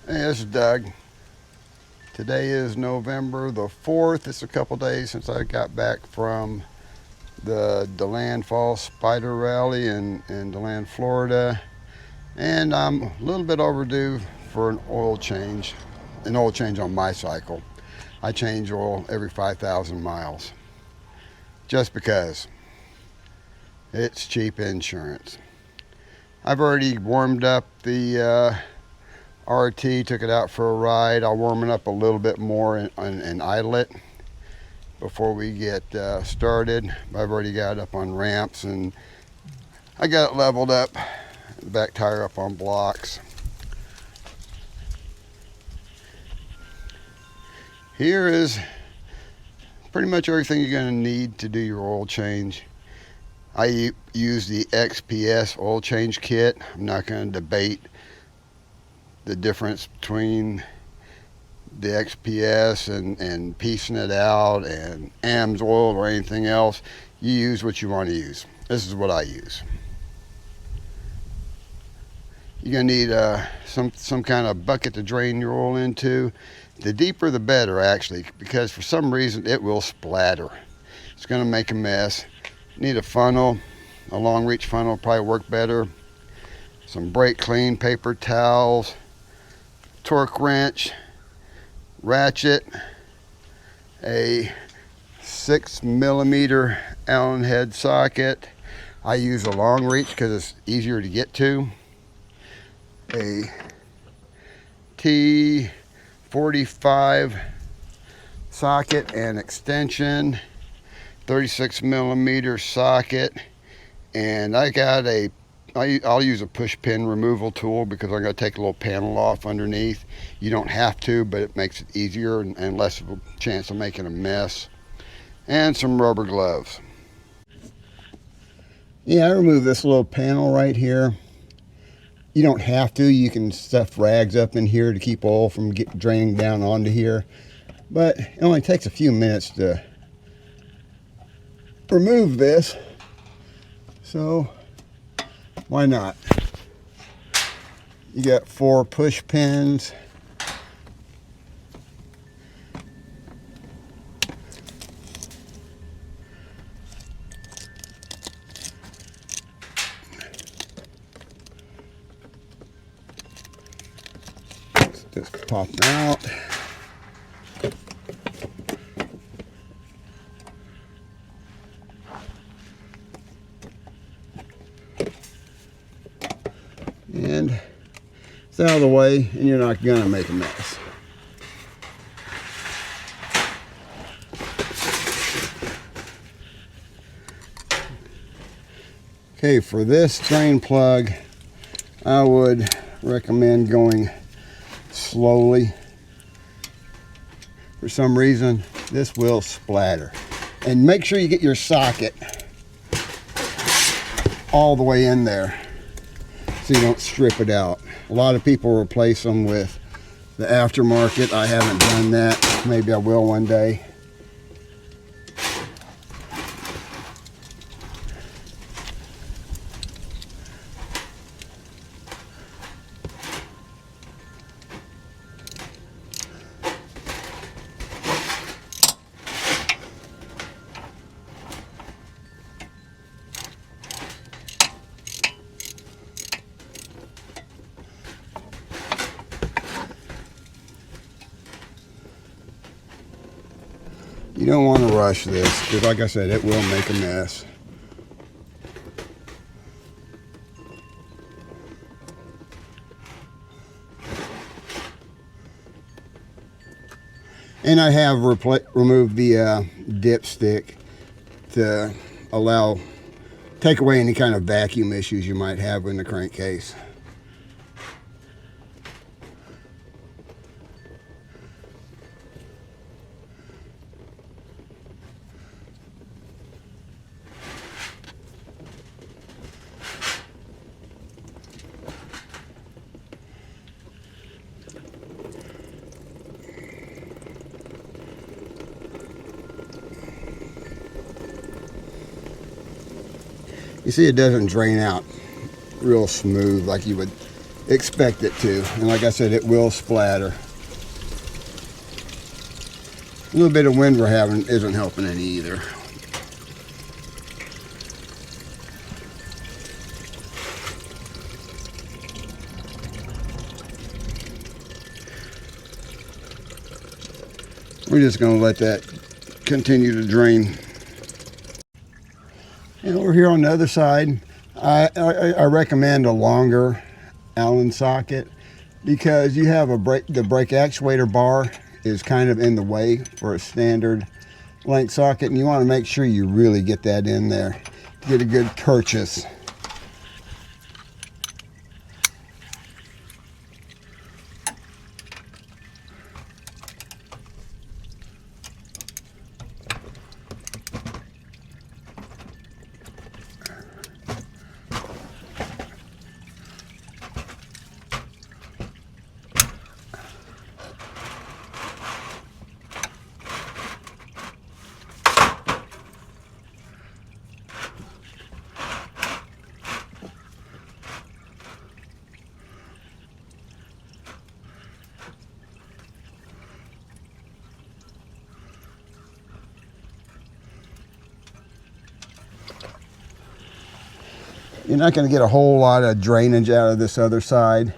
Hey, this is Doug. Today is November the 4th. It's a couple days since I got back from the DeLand Falls Spider Rally in DeLand, Florida. And I'm a little bit overdue for an oil change on my cycle. I change oil every 5,000 miles just because it's cheap insurance. I've already warmed up the RT, took it out for a ride. I'll warm it up a little bit more and idle it before we get started. I've already got it up on ramps and I got it leveled up, the back tire up on blocks. Here is pretty much everything you're going to need to do your oil change. I use the XPS oil change kit. I'm not going to debate the difference between the XPS and piecing it out and AMS oil or anything else. You use what you want to use. This is what I use. You're going to need some kind of bucket to drain your oil into. The deeper the better, actually, because for some reason it will splatter. It's going to make a mess. You need a funnel. A long reach funnel will probably work better. Some brake clean paper towels, torque wrench, ratchet, a 6mm Allen head socket. I use a long reach because it's easier to get to. A T45 socket and extension, 36mm socket, and I got I'll use a push pin removal tool because I'm going to take a little panel off underneath. You don't have to, but it makes it easier and less of a chance of making a mess. And some rubber gloves. Yeah, I removed this little panel right here. You don't have to. You can stuff rags up in here to keep oil from draining down onto here. But it only takes a few minutes to remove this. So why not? You got 4 push pins. Just pop them out. And it's out of the way and you're not gonna make a mess. Okay, for this drain plug, I would recommend going slowly. For some reason, this will splatter. And make sure you get your socket all the way in there so you don't strip it out. A lot of people replace them with the aftermarket. I haven't done that. Maybe I will one day. You don't want to rush this because, like I said, it will make a mess. And I have removed the dipstick to take away any kind of vacuum issues you might have in the crankcase. You see, it doesn't drain out real smooth like you would expect it to. And like I said, it will splatter. A little bit of wind we're having isn't helping any either. We're just going to let that continue to drain. And over here on the other side, I recommend a longer Allen socket because you have the brake actuator bar is kind of in the way for a standard length socket, and you want to make sure you really get that in there to get a good purchase. You're not going to get a whole lot of drainage out of this other side.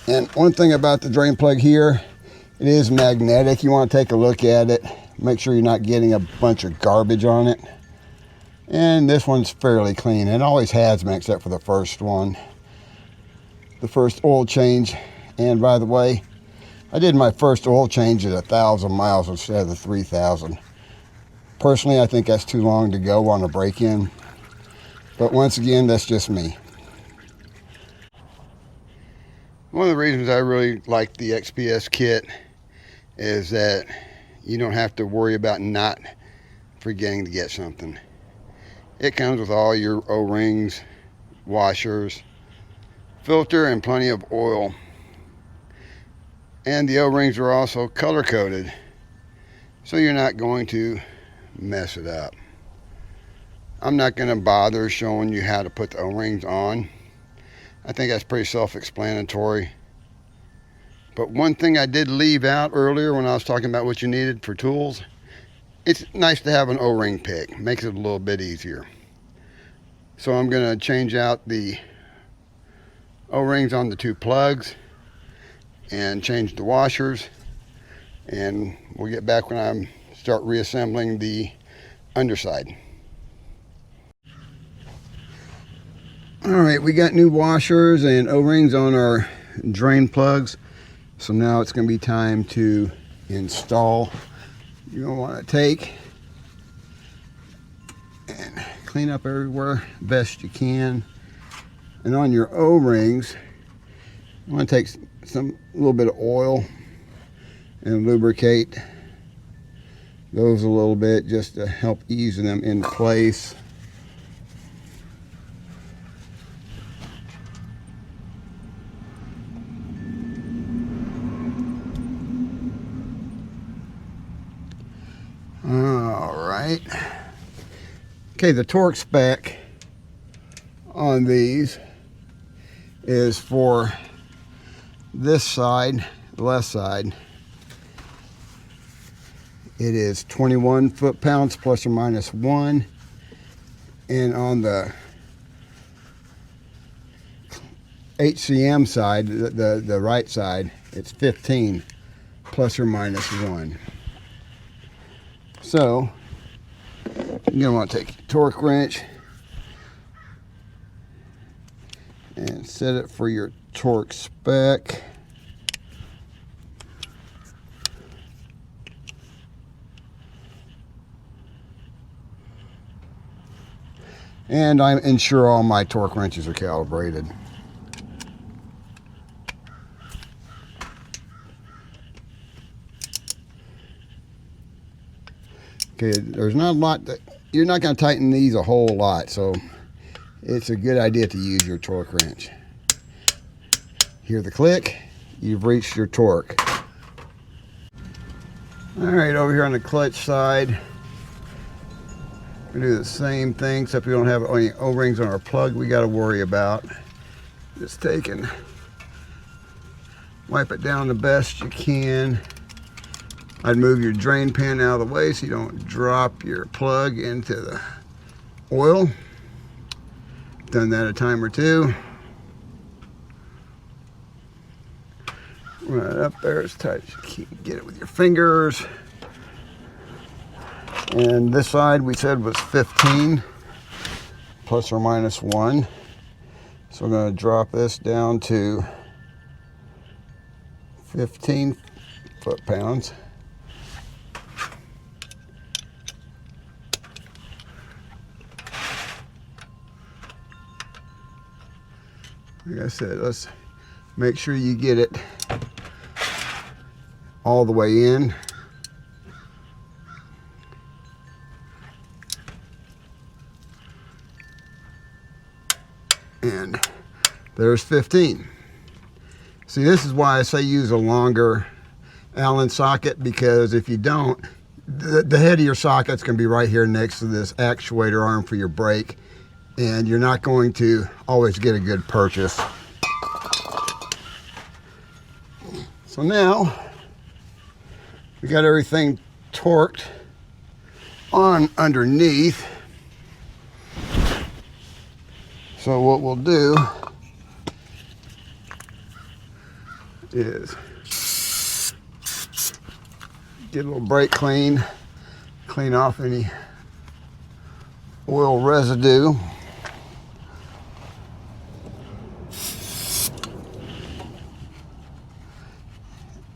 And one thing about the drain plug here, it is magnetic. You want to take a look at it. Make sure you're not getting a bunch of garbage on it. And this one's fairly clean. It always has been except for the first one. The first oil change. And by the way, I did my first oil change at 1,000 miles instead of the 3,000. Personally, I think that's too long to go on a break-in. But once again, that's just me. One of the reasons I really like the XPS kit is that you don't have to worry about not forgetting to get something. It comes with all your O-rings, washers, filter, and plenty of oil. And the O-rings are also color coded, so you're not going to mess it up. I'm not going to bother showing you how to put the O-rings on. I think that's pretty self-explanatory. But one thing I did leave out earlier when I was talking about what you needed for tools, it's nice to have an O-ring pick. Makes it a little bit easier. So I'm going to change out the O-rings on the two plugs and change the washers. And we'll get back when I start reassembling the underside. Alright, we got new washers and O-rings on our drain plugs. So now it's going to be time to install. You're going to want to take and clean up everywhere best you can. And on your O-rings, you want to take a little bit of oil and lubricate those a little bit just to help ease them in place. Alright. Okay, the torque spec on these is for this side, the left side. It is 21 foot-pounds plus or minus 1. And on the HCM side, the right side, it's 15 plus or minus 1. So, you're going to want to take your torque wrench and set it for your torque spec. And I ensure all my torque wrenches are calibrated. Okay, there's not a lot that you're not going to tighten these a whole lot, so it's a good idea to use your torque wrench. Hear the click, you've reached your torque. All right, over here on the clutch side, we do the same thing, except we don't have any O-rings on our plug we got to worry about. Just take and wipe it down the best you can. I'd move your drain pan out of the way so you don't drop your plug into the oil. Done that a time or two. Run it up there as tight as you can get it with your fingers. And this side we said was 15 plus or minus 1. So we're going to drop this down to 15 foot-pounds. Like I said, let's make sure you get it all the way in. And there's 15. See, this is why I say use a longer Allen socket, because if you don't, the head of your socket's going to be right here next to this actuator arm for your brake, and you're not going to always get a good purchase. So now we got everything torqued on underneath. So what we'll do is get a little brake clean off any oil residue.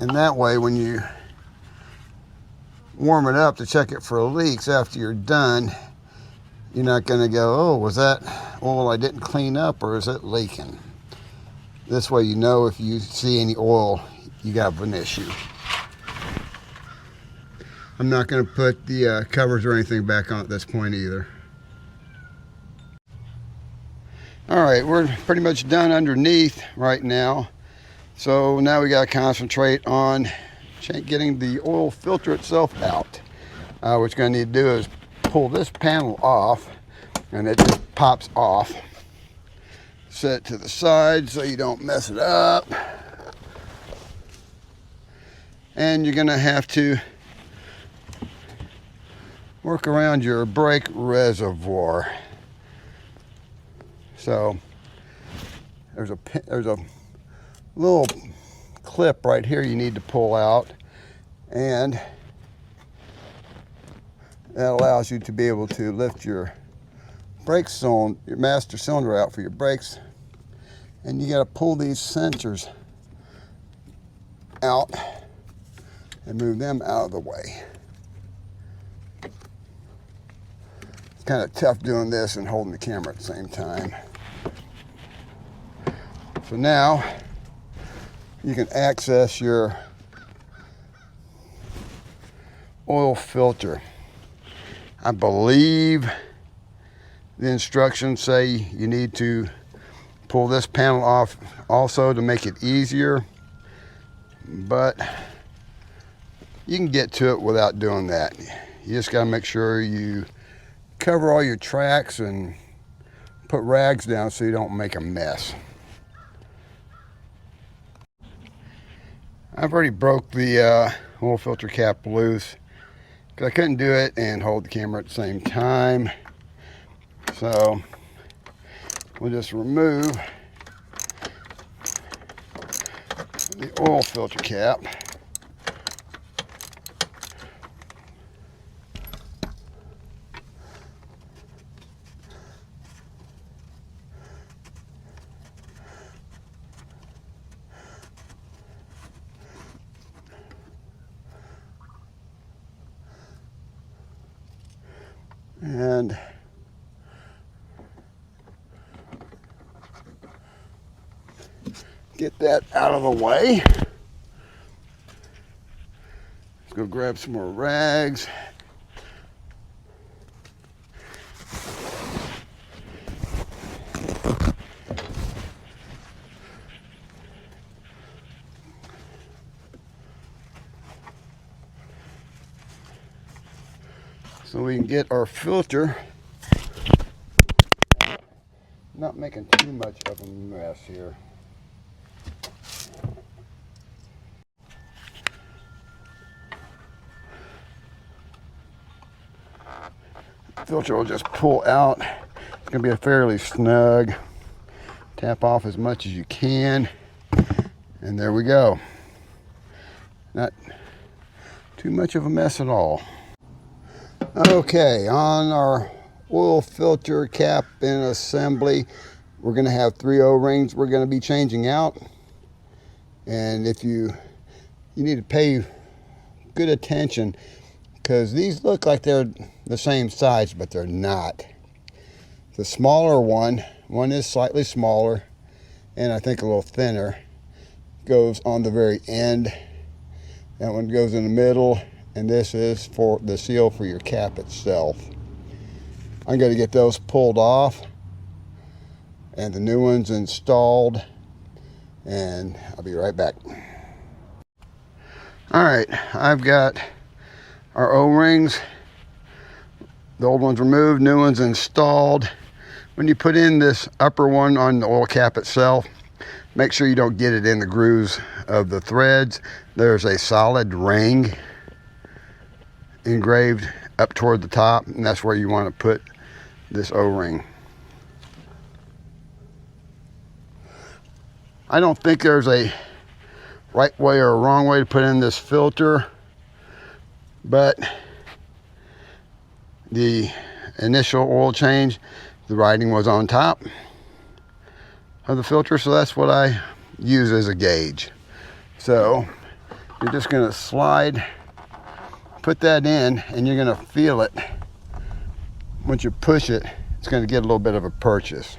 And that way, when you warm it up to check it for leaks after you're done, you're not going to go, oh, was that oil I didn't clean up, or is it leaking? This way you know if you see any oil, you got an issue. I'm not going to put the covers or anything back on at this point either. All right, we're pretty much done underneath right now. So now we got to concentrate on getting the oil filter itself out. What you're going to need to do is pull this panel off, and it just pops off. Set it to the side so you don't mess it up. And you're going to have to work around your brake reservoir. So there's a little clip right here you need to pull out, and that allows you to be able to lift your brake cylinder, your master cylinder out for your brakes. And you got to pull these sensors out and move them out of the way. It's kind of tough doing this and holding the camera at the same time. So now you can access your oil filter. I believe the instructions say you need to pull this panel off also to make it easier, but you can get to it without doing that. You just got to make sure you cover all your tracks and put rags down so you don't make a mess. I've already broke the oil filter cap loose because I couldn't do it and hold the camera at the same time. So we'll just remove the oil filter cap. And get that out of the way. Let's go grab some more rags. So we can get our filter, not make making too much of a mess here. Filter will just pull out. It's going to be a fairly snug. Tap off as much as you can. And there we go. Not too much of a mess at all. Okay, on our oil filter cap in assembly, we're going to have 3 O-rings we're going to be changing out. And if you need to pay good attention, because these look like they're the same size, but they're not. The smaller one is slightly smaller and I think a little thinner, goes on the very end. That one goes in the middle, and this is for the seal for your cap itself. I'm going to get those pulled off and the new ones installed, and I'll be right back. Alright, I've got our O-rings, the old ones removed, new ones installed. When you put in this upper one on the oil cap itself, make sure you don't get it in the grooves of the threads. There's a solid ring engraved up toward the top, and that's where you want to put this O-ring. I don't think there's a right way or a wrong way to put in this filter, but the initial oil change, the writing was on top of the filter, so that's what I use as a gauge. So you're just going to slide, put that in, and you're going to feel it. Once you push it, it's going to get a little bit of a purchase.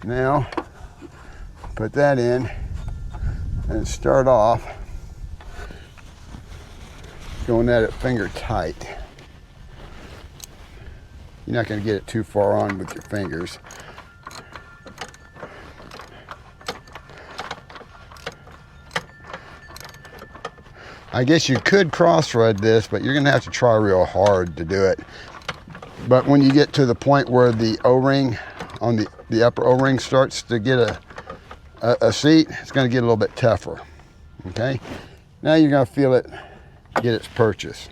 Now put that in and start off going at it finger tight. You're not going to get it too far on with your fingers. I guess you could cross thread this, but you're going to have to try real hard to do it. But when you get to the point where the O-ring on the upper O-ring starts to get a seat, it's going to get a little bit tougher. Okay, now you're going to feel it get its purchase.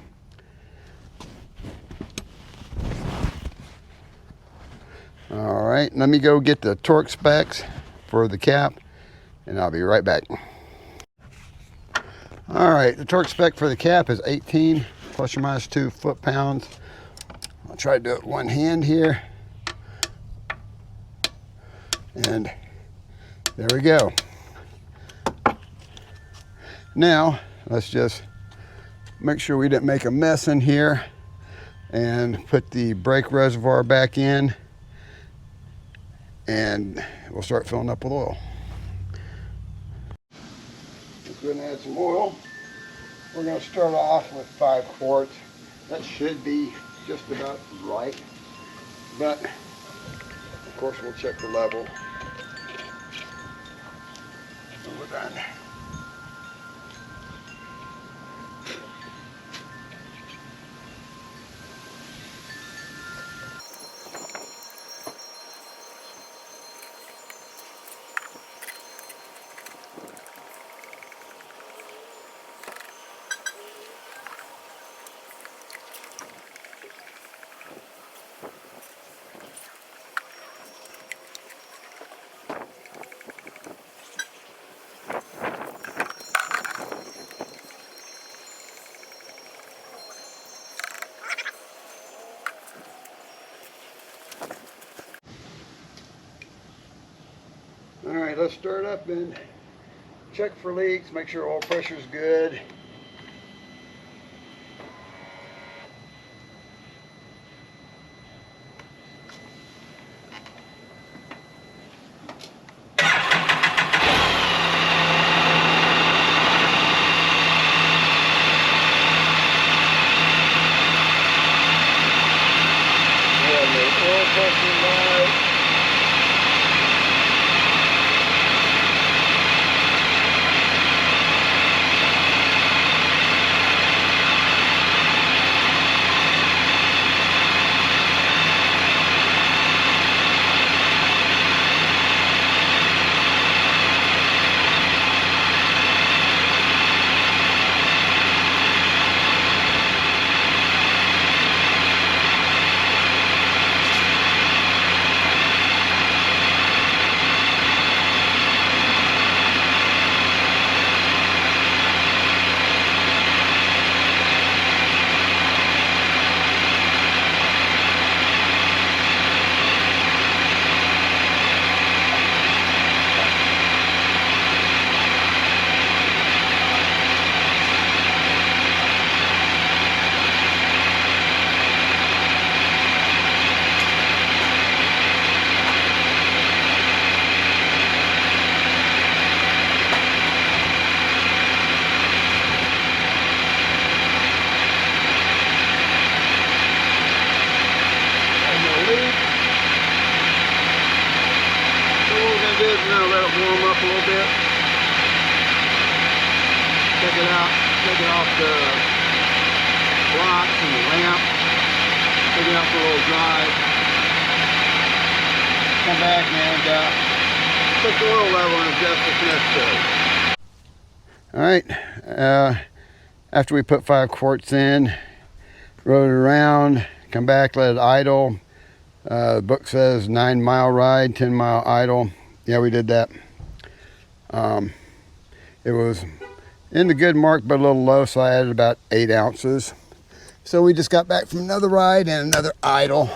All right, let me go get the torque specs for the cap, and I'll be right back. All right, the torque spec for the cap is 18 plus or minus 2 foot-pounds. I'll try to do it one hand here. And there we go. Now, let's just make sure we didn't make a mess in here and put the brake reservoir back in, and we'll start filling up with oil. Let's go ahead and add some oil. We're going to start off with 5 quarts. That should be just about right, but of course we'll check the level when we're done. All right, let's start up and check for leaks, make sure oil pressure is good. Oil pressure right. We're gonna let it warm up a little bit. Take it out, take it off the blocks and the lamp. Take it out for a little drive. Come back and put the oil level and adjust if necessary. All right, after we put 5 quarts in, rode it around, come back, let it idle. The book says 9-mile ride, 10-mile idle. Yeah, we did that. It was in the good mark, but a little low, so I added about 8 ounces. So we just got back from another ride and another idle.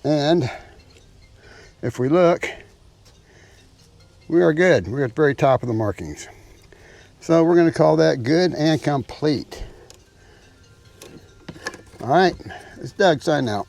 And if we look, we are good. We're at the very top of the markings. So we're going to call that good and complete. All right, it's Doug signing out.